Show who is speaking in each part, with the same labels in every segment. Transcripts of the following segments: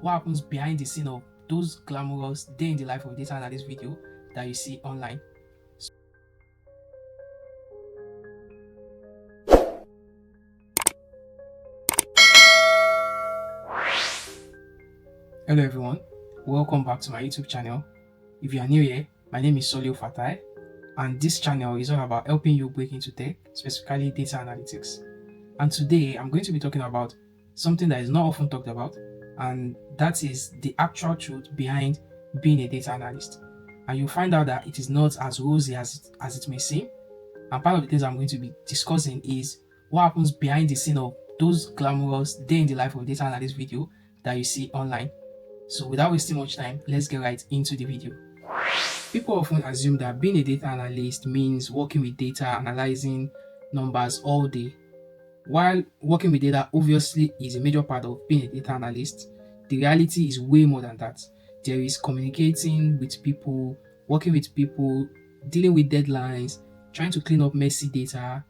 Speaker 1: what happens behind the scene of those glamorous day in the life of data analyst video that you see online. Hello everyone, welcome back to my YouTube channel. If you are new here, my name is Solio Fatai, and this channel is all about helping you break into tech, specifically data analytics. And today I'm going to be talking about something that is not often talked about, and that is the actual truth behind being a data analyst. And you'll find out that it is not as rosy as it may seem. And part of the things I'm going to be discussing is what happens behind the scene of those glamorous day in the life of data analyst video that you see online. So without wasting much time, let's get right into the video. People often assume that being a data analyst means working with data, analyzing numbers all day. While working with data obviously is a major part of being a data analyst, the reality is way more than that. There is communicating with people, working with people, dealing with deadlines, trying to clean up messy data,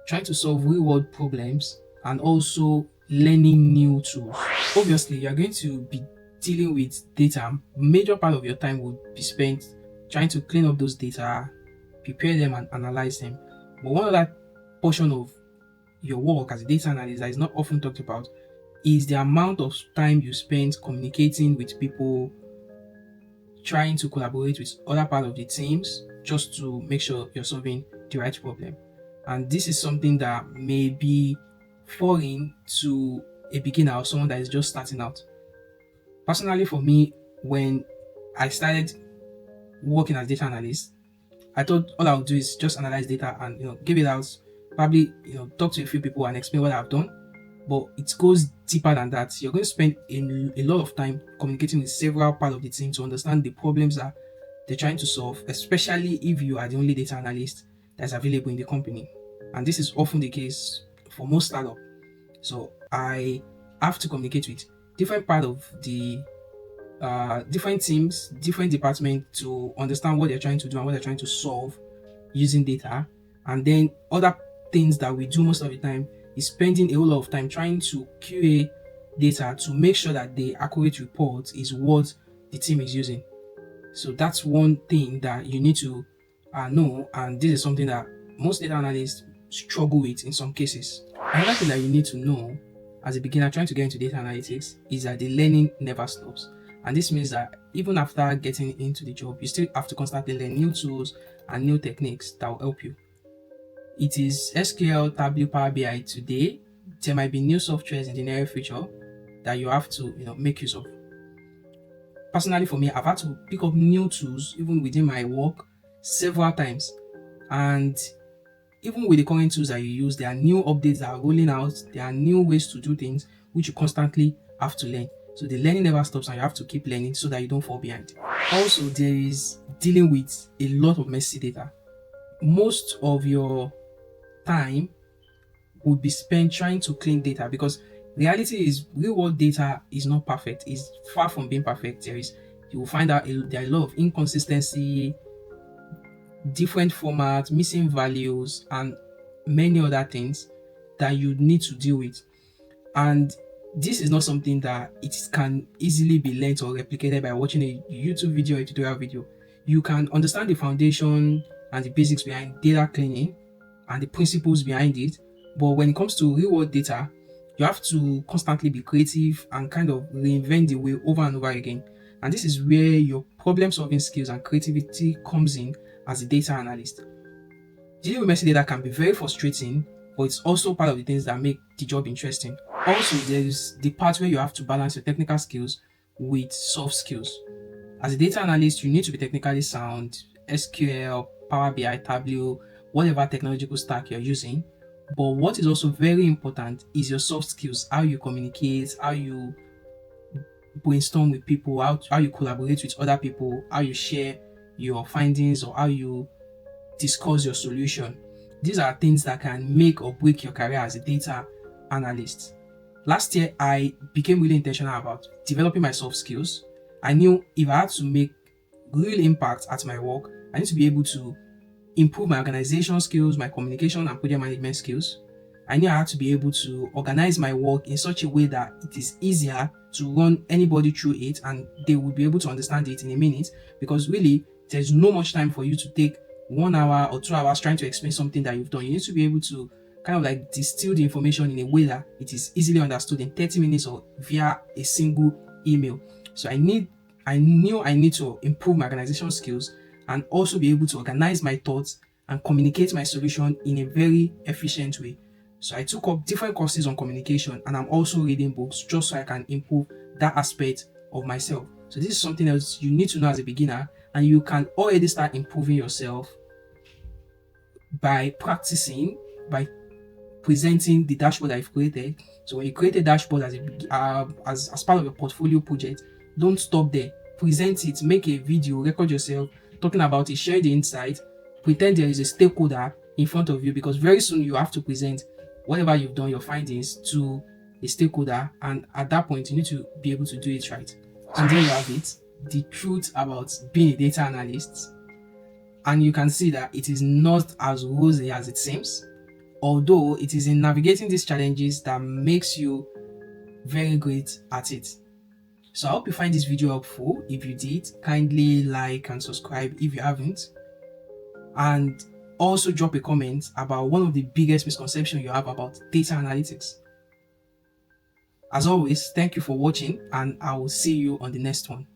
Speaker 1: trying to solve real-world problems, and also learning new tools. Obviously, you're going to be dealing with data. Major part of your time will be spent trying to clean up those data, prepare them and analyze them. But one other portion of your work as a data analyst that is not often talked about is the amount of time you spend communicating with people, trying to collaborate with other part of the teams just to make sure you're solving the right problem. And this is something that may be foreign to a beginner or someone that is just starting out. Personally, for me, when I started working as data analyst, I thought all I would do is just analyze data and give it out, probably talk to a few people and explain what I've done. But it goes deeper than that. You're going to spend a lot of time communicating with several parts of the team to understand the problems that they're trying to solve, especially if you are the only data analyst that's available in the company. And this is often the case for most startups. So I have to communicate with different part of the different teams, different departments to understand what they're trying to do and what they're trying to solve using data. And then other things that we do most of the time is spending a whole lot of time trying to QA data to make sure that the accurate report is what the team is using. So that's one thing that you need to know, and this is something that most data analysts struggle with in some cases. Another thing that you need to know as a beginner trying to get into data analytics is that the learning never stops. And this means that even after getting into the job, you still have to constantly learn new tools and new techniques that will help you. It is SQL, Tableau, Power BI today. There might be new softwares in the near future that you have to make use of. Personally, for me, I've had to pick up new tools even within my work several times. And even with the current tools that you use, there are new updates that are rolling out. There are new ways to do things which you constantly have to learn. So the learning never stops and you have to keep learning so that you don't fall behind. Also, there is dealing with a lot of messy data. Most of your time would be spent trying to clean data, because reality is real world data is not perfect. It's far from being perfect. You will find out there are a lot of inconsistency, different formats, missing values, and many other things that you need to deal with. And this is not something that it can easily be learned or replicated by watching a YouTube video or a tutorial video. You can understand the foundation and the basics behind data cleaning and the principles behind it, but when it comes to real world data, you have to constantly be creative and kind of reinvent the wheel over and over again. And this is where your problem solving skills and creativity comes in as a data analyst. Dealing with messy data can be very frustrating, but it's also part of the things that make the job interesting. Also, there's the part where you have to balance your technical skills with soft skills. As a data analyst, you need to be technically sound, SQL, Power BI, Tableau, whatever technological stack you're using. But what is also very important is your soft skills, how you communicate, how you brainstorm with people, how you collaborate with other people, how you share your findings, or how you discuss your solution. These are things that can make or break your career as a data analyst. Last year, I became really intentional about developing my soft skills. I knew if I had to make real impact at my work, I need to be able to improve my organization skills, my communication and project management skills. I knew I had to be able to organize my work in such a way that it is easier to run anybody through it and they will be able to understand it in a minute, because really there's no much time for you to take 1 hour or 2 hours trying to explain something that you've done. You need to be able to kind of like distill the information in a way that it is easily understood in 30 minutes or via a single email. So I knew I need to improve my organization skills and also be able to organize my thoughts and communicate my solution in a very efficient way. So I took up different courses on communication, and I'm also reading books just so I can improve that aspect of myself. So this is something else you need to know as a beginner, and you can already start improving yourself by practicing, by presenting the dashboard I've created. So when you create a dashboard as part of your portfolio project, don't stop there. Present it, make a video, record yourself talking about it, share the insight, pretend there is a stakeholder in front of you, because very soon you have to present whatever you've done, your findings, to a stakeholder, and at that point you need to be able to do it right. And there you have it, the truth about being a data analyst. And you can see that it is not as rosy as it seems, although it is in navigating these challenges that makes you very great at it. So I hope you find this video helpful. If you did, kindly like and subscribe if you haven't, and also drop a comment about one of the biggest misconceptions you have about data analytics. As always, thank you for watching, and I will see you on the next one.